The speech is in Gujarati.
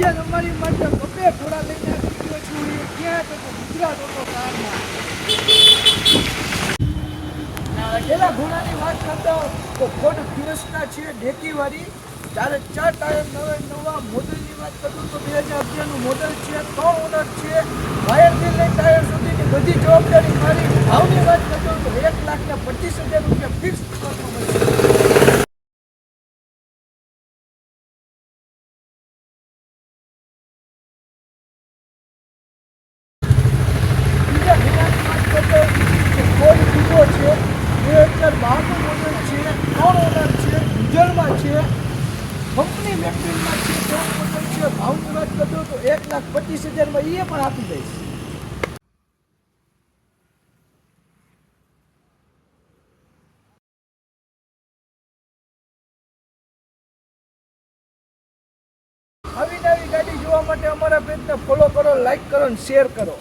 આજે અમારી માટે બબે ઘોડા લઈને આવી ગયો છું. એ ક્યાં તો ગુજરાત ઓટો કારમાં. પેલા ઘોડાની વાત કરતા તો ફોર્ડ ફિયસ્ટા છે ડેકીવાળી, 4 ટાયર નવા મોડલની વાત કરું તો 2011નું મોડલ છે, 3 ઓનર છે, વાયરથી લઈ ટાયર સુધીની બધી જવાબદારી મારી. ભાવની વાત કરું તો 1,25,000 રૂપિયા ફિક્સ કિંમતમાં મળશે. બીજા ઘોડાની વાત કરતો તો ફોર્ડ ફિગો છે, 2012નું મોડલ છે, 3 ઓનર છે, ડીઝલમાં છે, કંપની મેકડીમાં છે, 3 મોડલ છે. ભાવની વાત કરતો તો 1,25,000માં એ પણ આપી દઈશ. આવી નવી ગાડી જોવા માટે અમારા પેજને ફોલો કરો, લાઈક કરો અને શેર કરો.